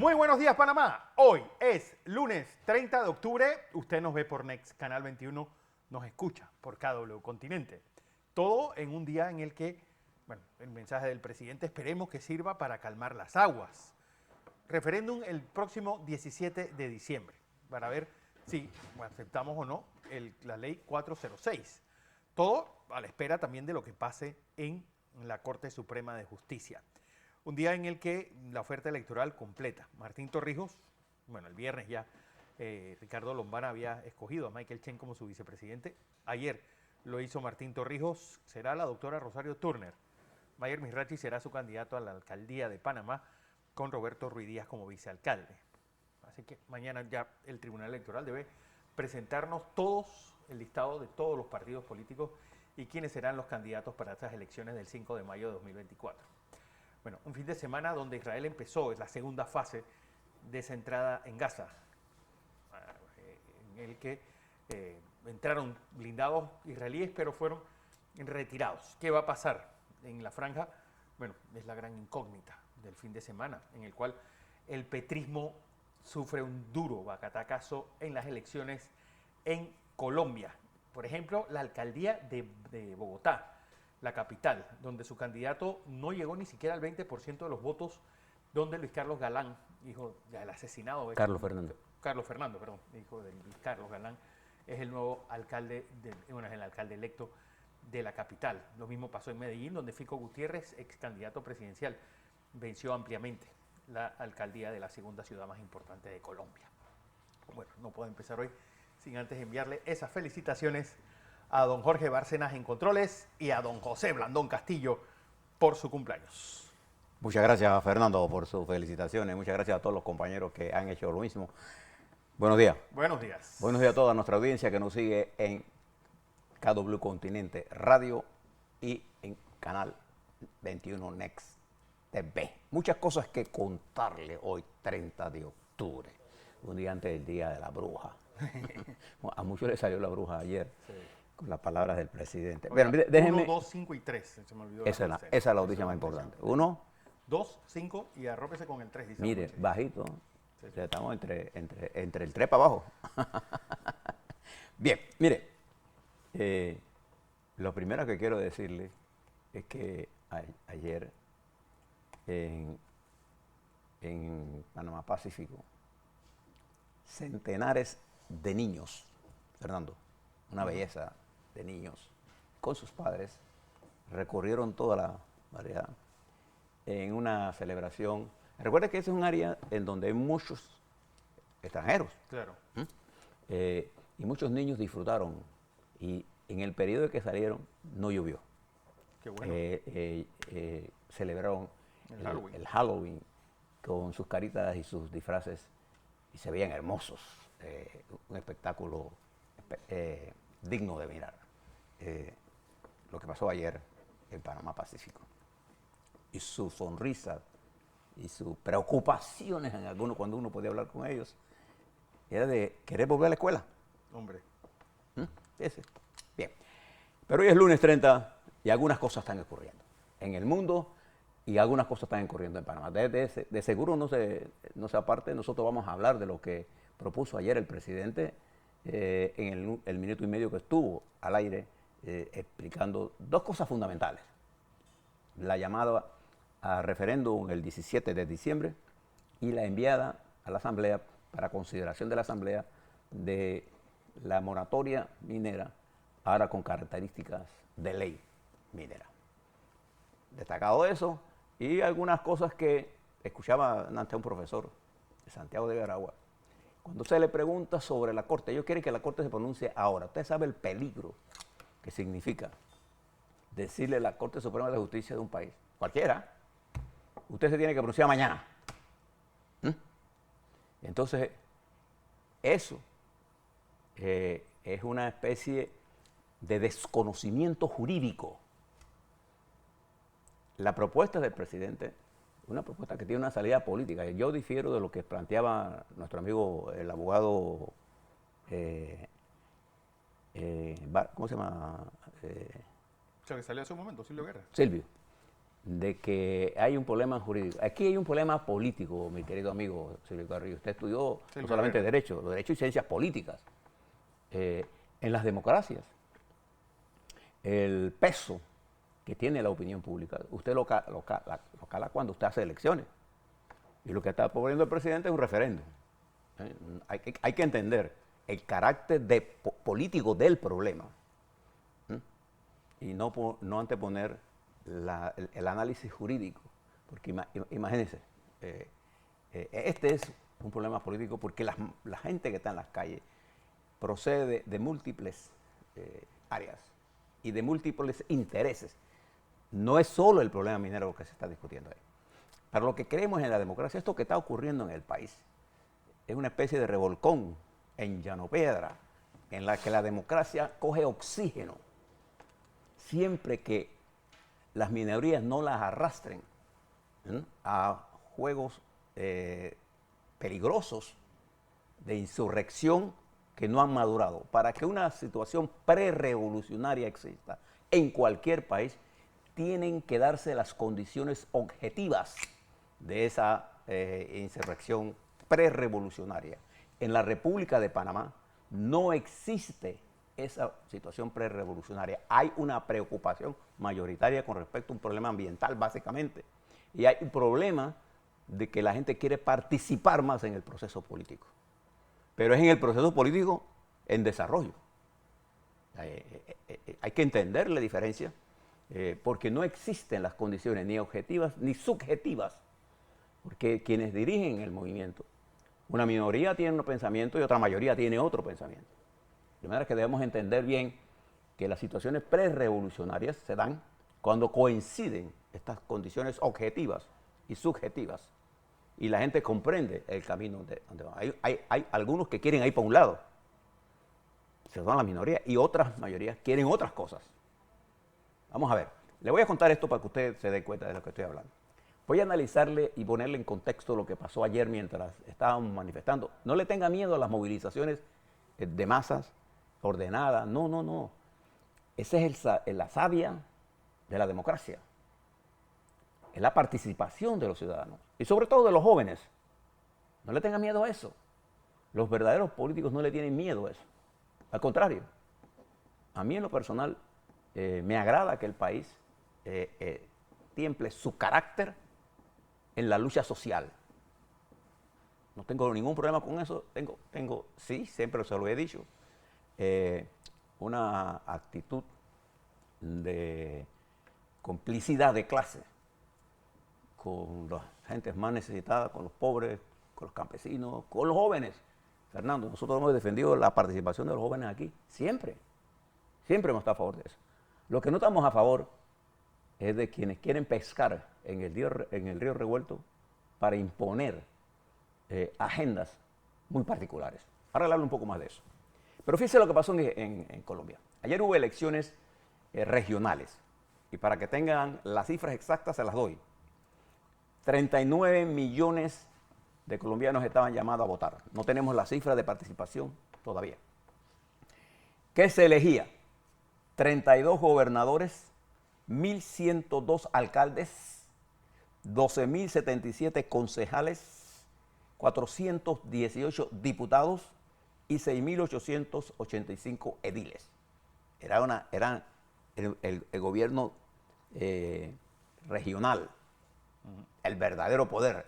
Muy buenos días, Panamá. Hoy es lunes 30 de octubre. Usted nos ve por Next, Canal 21, nos escucha por KW Continente. Todo en un día en el que, bueno, el mensaje del presidente esperemos que sirva para calmar las aguas. Referéndum el próximo 17 de diciembre, para ver si aceptamos o no la ley 406. Todo a la espera también de lo que pase en la Corte Suprema de Justicia. Un día en el que la oferta electoral completa. Martín Torrijos, bueno, el viernes ya Ricardo Lombana había escogido a Michael Chen como su vicepresidente. Ayer lo hizo Martín Torrijos, será la doctora Rosario Turner. Mayer Misrachi será su candidato a la alcaldía de Panamá con Roberto Ruiz Díaz como vicealcalde. Así que mañana ya el Tribunal Electoral debe presentarnos todos el listado de todos los partidos políticos y quiénes serán los candidatos para estas elecciones del 5 de mayo de 2024. Bueno, un fin de semana donde Israel empezó la segunda fase de esa entrada en Gaza, en el que entraron blindados israelíes, pero fueron retirados. ¿Qué va a pasar en la franja? Bueno, es la gran incógnita del fin de semana, en el cual el petrismo sufre un duro bacatacazo en las elecciones en Colombia. Por ejemplo, la alcaldía de Bogotá, la capital, donde su candidato no llegó ni siquiera al 20% de los votos, donde Luis Carlos Galán, hijo del asesinado... Carlos Fernando, perdón, hijo de Luis Carlos Galán, es el nuevo alcalde, es el alcalde electo de la capital. Lo mismo pasó en Medellín, donde Fico Gutiérrez, ex candidato presidencial, venció ampliamente la alcaldía de la segunda ciudad más importante de Colombia. Bueno, no puedo empezar hoy sin antes enviarle esas felicitaciones a don Jorge Bárcenas en controles y a don José Blandón Castillo por su cumpleaños. muchas gracias Fernando por sus felicitaciones, muchas gracias a todos los compañeros que han hecho lo mismo. Buenos días. Buenos días. Buenos días a toda nuestra audiencia que nos sigue en KW Continente Radio y en Canal 21 Next TV. Muchas cosas que contarle hoy, 30 de octubre, un día antes del Día de la Bruja. A muchos les salió la bruja ayer. Sí. Con las palabras del presidente. Oiga, bueno, déjenme... 1, 2, 5 y 3, se me olvidó. Esa es la noticia más importante. 1, 2, 5 y arrópese con el 3. Dice mire, bajito. Sí. O sea, estamos entre el 3 para abajo. Bien, mire. Lo primero que quiero decirle es que ayer en Panamá Pacífico, centenares de niños, Fernando, una belleza de niños, con sus padres, recorrieron toda la variedad en una celebración. Recuerda que ese es un área en donde hay muchos extranjeros. Claro. Y muchos niños disfrutaron. Y en el periodo de que salieron, no llovió. Qué bueno. Celebraron el Halloween con sus caritas y sus disfraces y se veían hermosos. Un espectáculo digno de mirar. Lo que pasó ayer en Panamá Pacífico. Y su sonrisa y sus preocupaciones en algunos, cuando uno podía hablar con ellos, era de querer volver a la escuela. Hombre. Ese. Bien. Pero hoy es lunes 30 y algunas cosas están ocurriendo en el mundo y algunas cosas están ocurriendo en Panamá. De seguro no se aparte, nosotros vamos a hablar de lo que propuso ayer el presidente en el minuto y medio que estuvo al aire explicando dos cosas fundamentales. La llamada a referéndum el 17 de diciembre y la enviada a la Asamblea para consideración de la Asamblea de la moratoria minera, ahora con características de ley minera. Destacado eso y algunas cosas que escuchaba ante un profesor de Santiago de Garagua. Cuando se le pregunta sobre la Corte, ellos quieren que la Corte se pronuncie ahora. Usted sabe el peligro que significa decirle a la Corte Suprema de Justicia de un país, cualquiera, usted se tiene que pronunciar mañana. Entonces, eso es una especie de desconocimiento jurídico. La propuesta del presidente, una propuesta que tiene una salida política. Yo difiero de lo que planteaba nuestro amigo, el abogado, ¿cómo se llama? O sea, que salió hace un momento, Silvio Guerra. Silvio. de que hay un problema jurídico. Aquí hay un problema político, mi querido amigo Silvio Carrillo. Usted estudió no solamente derecho y ciencias políticas. En las democracias, el peso que tiene la opinión pública, usted lo cala cuando usted hace elecciones. Y lo que está proponiendo el presidente es un referéndum. Hay que entender el carácter político del problema y no anteponer el análisis jurídico. Porque imagínense, este es un problema político porque la gente que está en las calles procede de múltiples áreas y de múltiples intereses. No es solo el problema minero lo que se está discutiendo ahí. Para lo que creemos en la democracia, esto que está ocurriendo en el país es una especie de revolcón en llano piedra, en la que la democracia coge oxígeno siempre que las minorías no las arrastren a juegos peligrosos de insurrección que no han madurado. Para que una situación prerevolucionaria exista en cualquier país, tienen que darse las condiciones objetivas de esa insurrección prerevolucionaria. En la República de Panamá no existe esa situación prerevolucionaria. Hay una preocupación mayoritaria con respecto a un problema ambiental, básicamente. Y hay un problema de que la gente quiere participar más en el proceso político. Pero es en el proceso político en desarrollo. Hay que entender la diferencia, porque no existen las condiciones ni objetivas ni subjetivas, porque quienes dirigen el movimiento, una minoría tiene un pensamiento y otra mayoría tiene otro pensamiento. De manera que debemos entender bien que las situaciones prerevolucionarias se dan cuando coinciden estas condiciones objetivas y subjetivas, y la gente comprende el camino donde va. Hay algunos que quieren ir para un lado, se son la minoría, y otras mayorías quieren otras cosas. Vamos a ver, le voy a contar esto para que usted se dé cuenta de lo que estoy hablando. Voy a analizarle y ponerle en contexto lo que pasó ayer mientras estábamos manifestando. No le tenga miedo a las movilizaciones de masas ordenadas, no. Esa es la savia de la democracia. Es la participación de los ciudadanos y sobre todo de los jóvenes. No le tenga miedo a eso. Los verdaderos políticos no le tienen miedo a eso. Al contrario, a mí en lo personal me agrada que el país tiemple su carácter en la lucha social. No tengo ningún problema con eso. Tengo, sí, siempre se lo he dicho, una actitud de complicidad de clase con las gentes más necesitadas, con los pobres, con los campesinos, con los jóvenes. Fernando, nosotros hemos defendido la participación de los jóvenes aquí, siempre. Siempre hemos estado a favor de eso. Lo que no estamos a favor es de quienes quieren pescar en el río revuelto para imponer agendas muy particulares. Ahora le hablo un poco más de eso. Pero fíjese lo que pasó en Colombia. Ayer hubo elecciones regionales. Y para que tengan las cifras exactas se las doy. 39 millones de colombianos estaban llamados a votar. No tenemos la cifra de participación todavía. ¿Qué se elegía? 32 gobernadores, 1.102 alcaldes, 12.077 concejales, 418 diputados y 6.885 ediles. Era el gobierno regional, el verdadero poder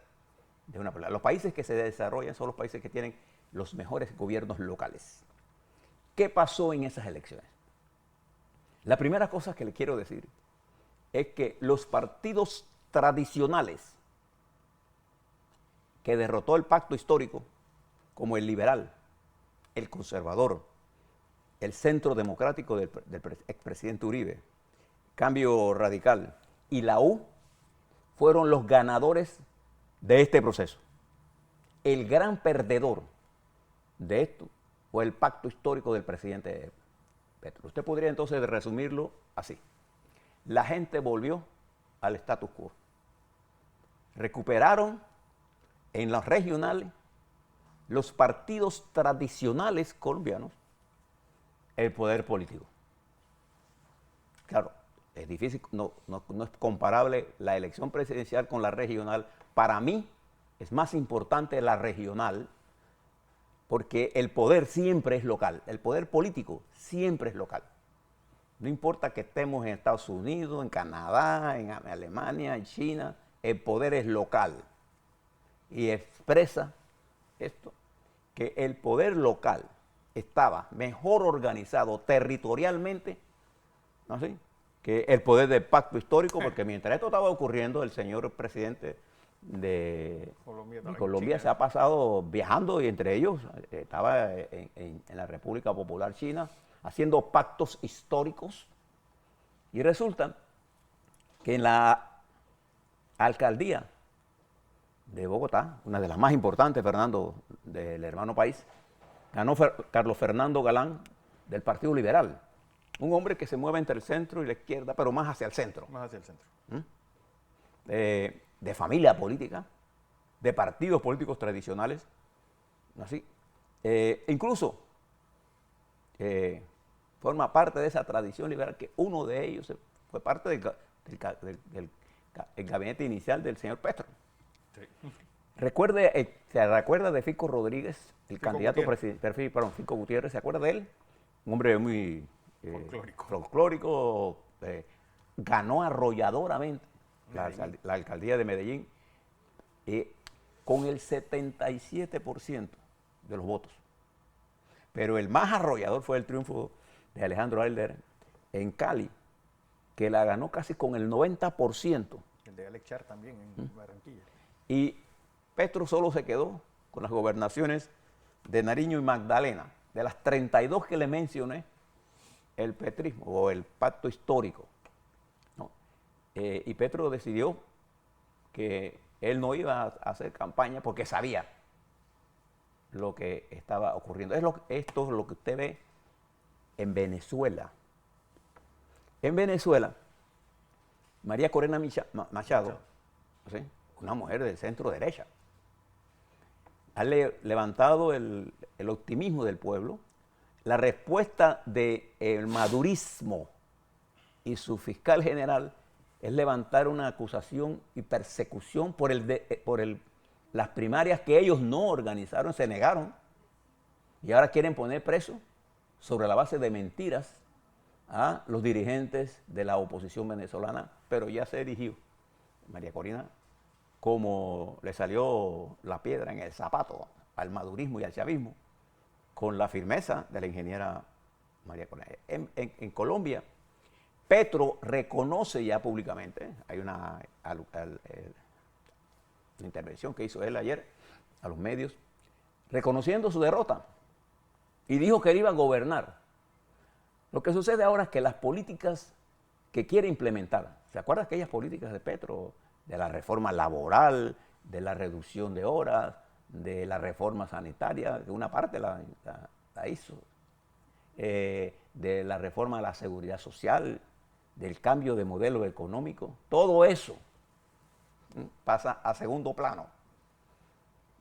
de una población. Los países que se desarrollan son los países que tienen los mejores gobiernos locales. ¿Qué pasó en esas elecciones? La primera cosa que le quiero decir es que los partidos tradicionales que derrotó el pacto histórico, como el liberal, el conservador, el centro democrático del expresidente Uribe, Cambio Radical y la U, fueron los ganadores de este proceso. El gran perdedor de esto fue el pacto histórico del presidente Petro. Usted podría entonces resumirlo así. La gente volvió al status quo. Recuperaron en los regionales los partidos tradicionales colombianos el poder político. Claro, es difícil, no es comparable la elección presidencial con la regional. Para mí es más importante la regional porque el poder siempre es local, el poder político siempre es local. No importa que estemos en Estados Unidos, en Canadá, en Alemania, en China, el poder es local. Y expresa esto, que el poder local estaba mejor organizado territorialmente, ¿no? ¿Sí? Que el poder del pacto histórico, porque mientras esto estaba ocurriendo, el señor presidente de Colombia se ha pasado viajando y entre ellos estaba en la República Popular China haciendo pactos históricos y resulta que en la alcaldía de Bogotá, una de las más importantes, Fernando, del hermano país, ganó Carlos Fernando Galán del Partido Liberal, un hombre que se mueve entre el centro y la izquierda, pero más hacia el centro. Más hacia el centro. De familia política, de partidos políticos tradicionales, así. Incluso forma parte de esa tradición liberal que uno de ellos fue parte del gabinete inicial del señor Petro. Sí. ¿Se recuerda de Fico Rodríguez, el Fico candidato Gutiérrez. presidencial? Perdón, Fico Gutiérrez, ¿se acuerda de él? Un hombre muy folclórico, ganó arrolladoramente la alcaldía de Medellín con el 77% de los votos. Pero el más arrollador fue el triunfo de Alejandro Alder en Cali, que la ganó casi con el 90%. El de Alex Char también en Barranquilla. Y Petro solo se quedó con las gobernaciones de Nariño y Magdalena. De las 32 que le mencioné, el petrismo o el pacto histórico, ¿no? Y Petro decidió que él no iba a hacer campaña porque sabía lo que estaba ocurriendo. Esto es lo que usted ve en Venezuela. En Venezuela, María Corina Machado, ¿sí?, una mujer del centro derecha, ha levantado el optimismo del pueblo. La respuesta del madurismo y su fiscal general es levantar una acusación y persecución por las primarias que ellos no organizaron, se negaron, y ahora quieren poner preso sobre la base de mentiras a los dirigentes de la oposición venezolana, pero ya se dirigió María Corina como le salió la piedra en el zapato al madurismo y al chavismo, con la firmeza de la ingeniera María Corina. En Colombia, Petro reconoce ya públicamente, hay una intervención que hizo él ayer a los medios, reconociendo su derrota, y dijo que él iba a gobernar. Lo que sucede ahora es que las políticas que quiere implementar, ¿se acuerdan aquellas políticas de Petro, de la reforma laboral, de la reducción de horas, de la reforma sanitaria, que una parte la hizo, de la reforma de la seguridad social, del cambio de modelo económico? Todo eso pasa a segundo plano,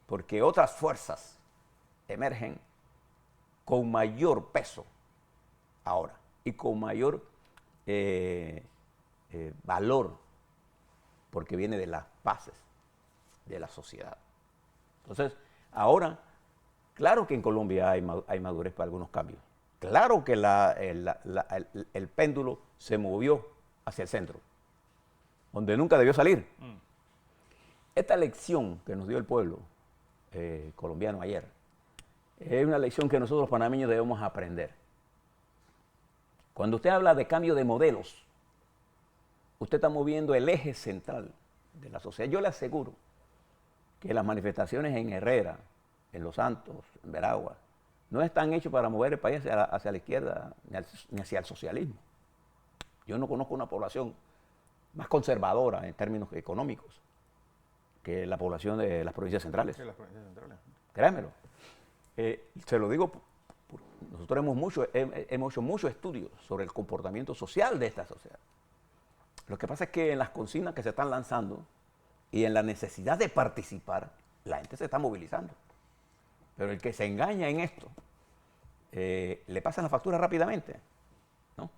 porque otras fuerzas emergen con mayor peso ahora y con mayor valor, porque viene de las bases de la sociedad. Entonces, ahora, claro que en Colombia hay madurez para algunos cambios. Claro que el péndulo se movió hacia el centro, donde nunca debió salir. Esta lección que nos dio el pueblo colombiano ayer es una lección que nosotros los panameños debemos aprender. Cuando usted habla de cambio de modelos, usted está moviendo el eje central de la sociedad. Yo le aseguro que las manifestaciones en Herrera, en Los Santos, en Veragua, no están hechas para mover el país hacia la izquierda ni hacia el socialismo. Yo no conozco una población más conservadora en términos económicos que la población de las provincias centrales. Sí, las provincias centrales. Créanmelo. Se lo digo, nosotros hemos hecho muchos estudios sobre el comportamiento social de esta sociedad. Lo que pasa es que en las consignas que se están lanzando y en la necesidad de participar, la gente se está movilizando. Pero el que se engaña en esto, le pasan la factura rápidamente, ¿no?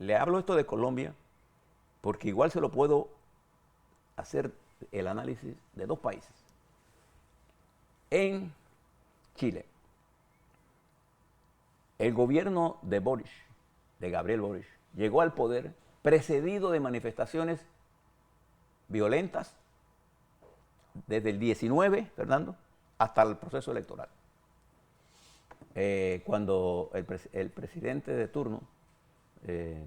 le hablo esto de Colombia porque igual se lo puedo hacer el análisis de dos países. En Chile, el gobierno de Boric, de Gabriel Boric, llegó al poder precedido de manifestaciones violentas desde el 19, Fernando, hasta el proceso electoral. Cuando el presidente de turno, de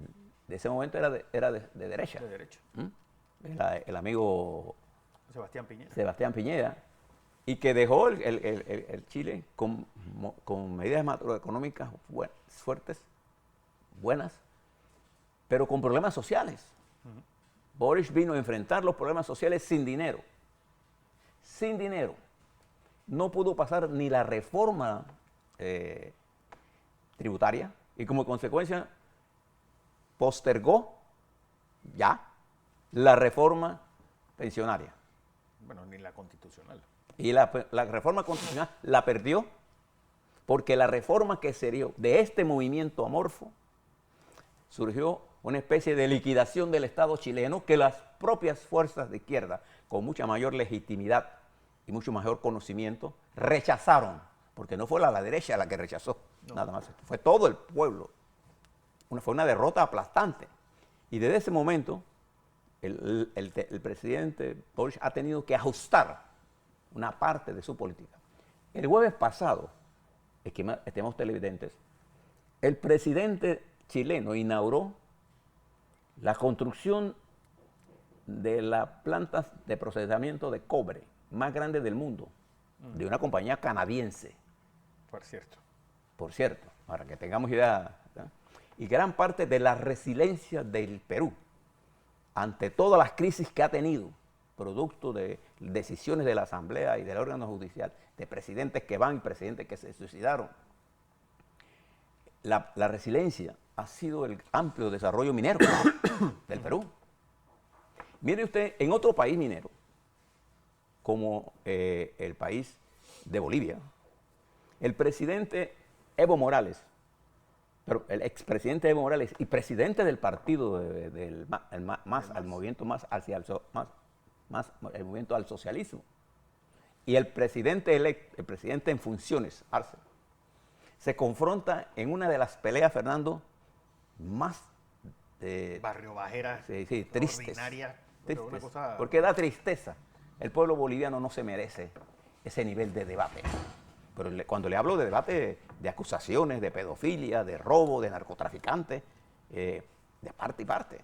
ese momento era de derecha. De derecha. El amigo Sebastián Piñera. Sebastián Piñera, y que dejó el Chile con medidas macroeconómicas fuertes, buenas, pero con problemas sociales. Boric vino a enfrentar los problemas sociales sin dinero. Sin dinero. No pudo pasar ni la reforma tributaria y como consecuencia postergó ya la reforma pensionaria. Bueno, ni la constitucional. Y la reforma constitucional la perdió porque la reforma que se dio de este movimiento amorfo surgió una especie de liquidación del Estado chileno que las propias fuerzas de izquierda, con mucha mayor legitimidad y mucho mayor conocimiento, rechazaron, porque no fue la derecha la que rechazó, nada más, fue todo el pueblo. Fue una derrota aplastante. Y desde ese momento, el presidente Boric ha tenido que ajustar una parte de su política. El jueves pasado, estimamos televidentes, el presidente chileno inauguró la construcción de las plantas de procesamiento de cobre más grande del mundo, de una compañía canadiense. Por cierto. Para que tengamos idea. ¿Verdad? Y gran parte de la resiliencia del Perú ante todas las crisis que ha tenido, producto de decisiones de la Asamblea y del órgano judicial, de presidentes que van y presidentes que se suicidaron. La resiliencia ha sido el amplio desarrollo minero del Perú. Mire usted, en otro país minero, como el país de Bolivia, el presidente Evo Morales, pero el expresidente Evo Morales y presidente del partido el movimiento más hacia el movimiento al socialismo, y el presidente electo, el presidente en funciones, Arce, se confronta en una de las peleas, Fernando, más barrio bajera, tristes, ordinaria, tristes, una cosa... porque da tristeza. El pueblo boliviano no se merece ese nivel de debate. Pero cuando le hablo de debate, de acusaciones, de pedofilia, de robo, de narcotraficantes, de parte y parte.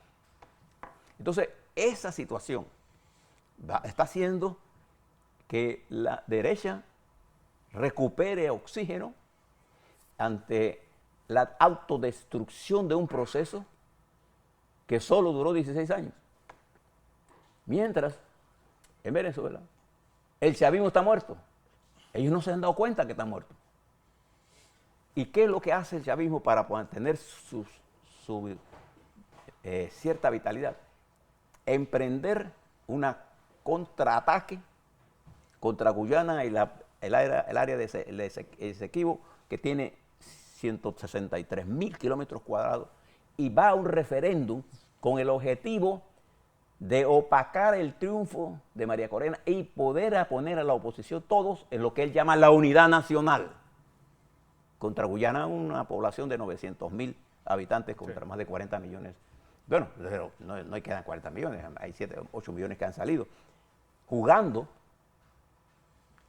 Entonces, esa situación está haciendo que la derecha recupere oxígeno ante la autodestrucción de un proceso que solo duró 16 años. Mientras, en Venezuela, el chavismo está muerto. Ellos no se han dado cuenta que está muerto. ¿Y qué es lo que hace el chavismo para mantener su cierta vitalidad? Emprender una contraataque contra Guyana y el área de Esequibo, que tiene 163.000 kilómetros cuadrados, y va a un referéndum con el objetivo de opacar el triunfo de María Corina y poder poner a la oposición todos en lo que él llama la unidad nacional. Contra Guyana, una población de 900.000 habitantes contra más de 40 millones. Bueno, no hay que dar 40 millones, hay 7, 8 millones que han salido. Jugando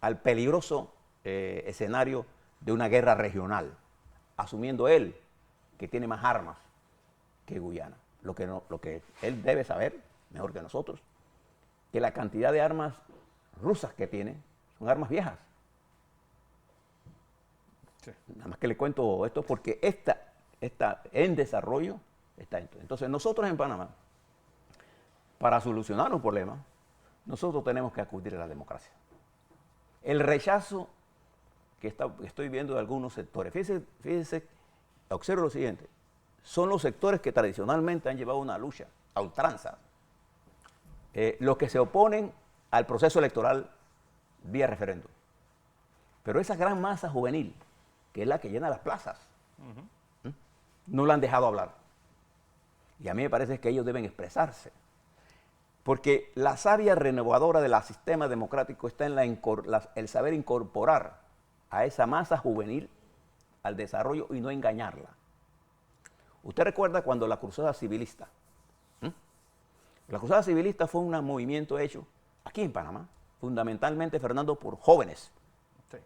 al peligroso escenario de una guerra regional, asumiendo él que tiene más armas que Guyana. Lo que él debe saber, mejor que nosotros, que la cantidad de armas rusas que tiene son armas viejas. Sí. Nada más que le cuento esto porque esta en desarrollo está esto. Entonces nosotros en Panamá, para solucionar un problema, nosotros tenemos que acudir a la democracia. El rechazo que estoy viendo de algunos sectores, fíjese, observo lo siguiente, son los sectores que tradicionalmente han llevado una lucha a ultranza, los que se oponen al proceso electoral vía referéndum. Pero esa gran masa juvenil, que es la que llena las plazas, no la han dejado hablar. Y a mí me parece que ellos deben expresarse. Porque la savia renovadora del sistema democrático está en el saber incorporar a esa masa juvenil al desarrollo y no engañarla. Usted recuerda cuando la Cruzada Civilista, la Cruzada Civilista fue un movimiento hecho aquí en Panamá, fundamentalmente, Fernando, por jóvenes. Sí.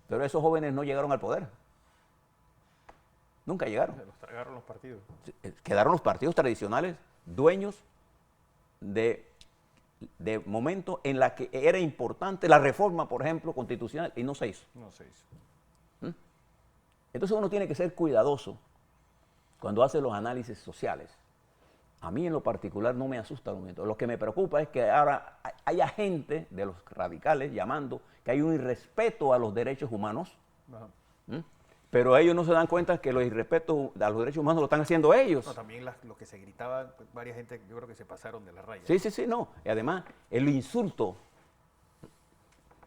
Pero esos jóvenes no llegaron al poder. Nunca llegaron. Se los tragaron los partidos. Quedaron los partidos tradicionales dueños de momentos en la que era importante la reforma, por ejemplo, constitucional, y no se hizo. No se hizo. Entonces uno tiene que ser cuidadoso cuando hace los análisis sociales. A mí en lo particular no me asusta el momento. Lo que me preocupa es que ahora haya gente de los radicales llamando que hay un irrespeto a los derechos humanos. Ajá. Pero ellos no se dan cuenta que los irrespetos a los derechos humanos lo están haciendo ellos. No, también lo que se gritaba, pues, varias gente yo creo que se pasaron de la raya. Sí, no. Y además, el insulto,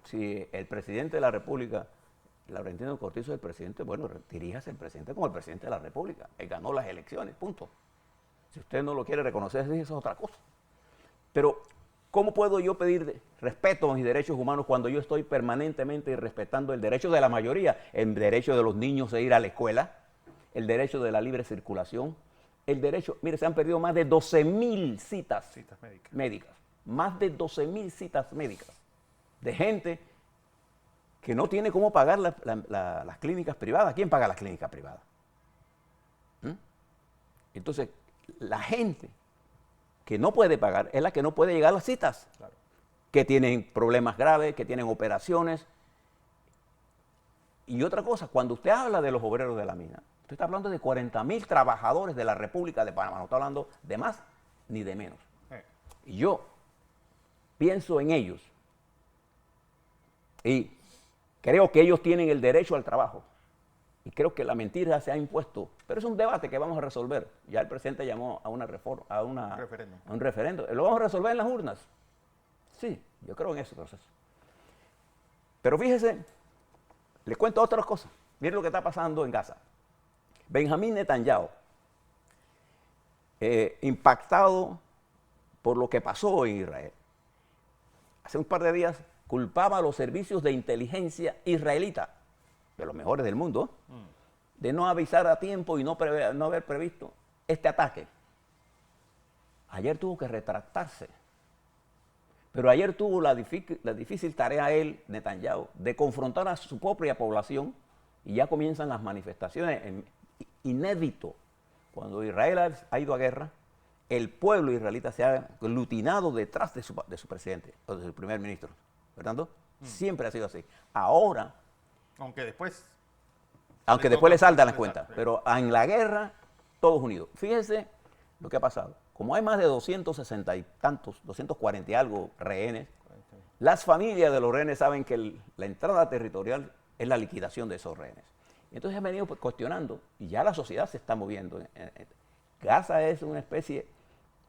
si el presidente de la República, Laurentino Cortizo es el presidente, bueno, diríjase el presidente como el presidente de la República. Él ganó las elecciones, punto. Si usted no lo quiere reconocer, eso es otra cosa. Pero, ¿cómo puedo yo pedir respeto a mis derechos humanos cuando yo estoy permanentemente respetando el derecho de la mayoría? El derecho de los niños de ir a la escuela, el derecho de la libre circulación, el derecho... Mire, se han perdido más de 12.000 citas médicas. Más de 12.000 citas médicas de gente que no tiene cómo pagar las clínicas privadas. ¿Quién paga las clínicas privadas? Entonces, la gente que no puede pagar es la que no puede llegar a las citas, Claro. que tienen problemas graves, que tienen operaciones. Y otra cosa, cuando usted habla de los obreros de la mina, usted está hablando de 40.000 trabajadores de la República de Panamá, no está hablando de más ni de menos. Y yo pienso en ellos y creo que ellos tienen el derecho al trabajo. Y creo que la mentira se ha impuesto. Pero es un debate que vamos a resolver. Ya el presidente llamó a una reforma, a un referendo. Lo vamos a resolver en las urnas. Sí, yo creo en ese proceso. Pero fíjese, le cuento otras cosas. Miren lo que está pasando en Gaza. Benjamín Netanyahu, impactado por lo que pasó en Israel, hace un par de días culpaba a los servicios de inteligencia israelita, de los mejores del mundo, de no avisar a tiempo y no haber previsto este ataque. Ayer tuvo que retractarse. Pero ayer tuvo la difícil tarea él, Netanyahu, de confrontar a su propia población y ya comienzan las manifestaciones. Inédito. Cuando Israel ha ido a guerra, el pueblo israelita se ha aglutinado detrás de su presidente, o de su primer ministro. ¿Verdad? Siempre ha sido así. Ahora... Aunque después le saldan las cuentas. Pero en la guerra, todos unidos. Fíjense lo que ha pasado. Como hay más de 260 y tantos, 240 y algo rehenes, las familias de los rehenes saben que la entrada territorial es la liquidación de esos rehenes. Y entonces han venido cuestionando, y ya la sociedad se está moviendo. Gaza es una especie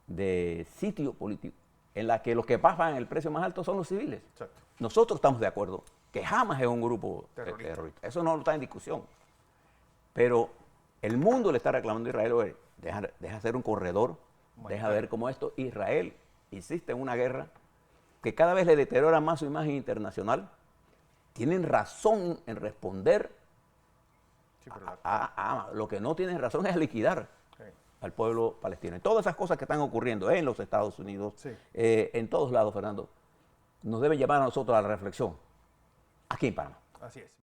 de sitio político en la que los que pagan el precio más alto son los civiles. Exacto. Nosotros estamos de acuerdo que jamás es un grupo terrorista. Eso no está en discusión. Pero el mundo le está reclamando a Israel, oye, deja hacer un corredor, deja ver cómo esto. Israel insiste en una guerra que cada vez le deteriora más su imagen internacional. Tienen razón en responder. Sí, lo que no tienen razón es liquidar al pueblo palestino. Y todas esas cosas que están ocurriendo en los Estados Unidos, en todos lados, Fernando, nos deben llevar a nosotros a la reflexión aquí en Panamá. Así es.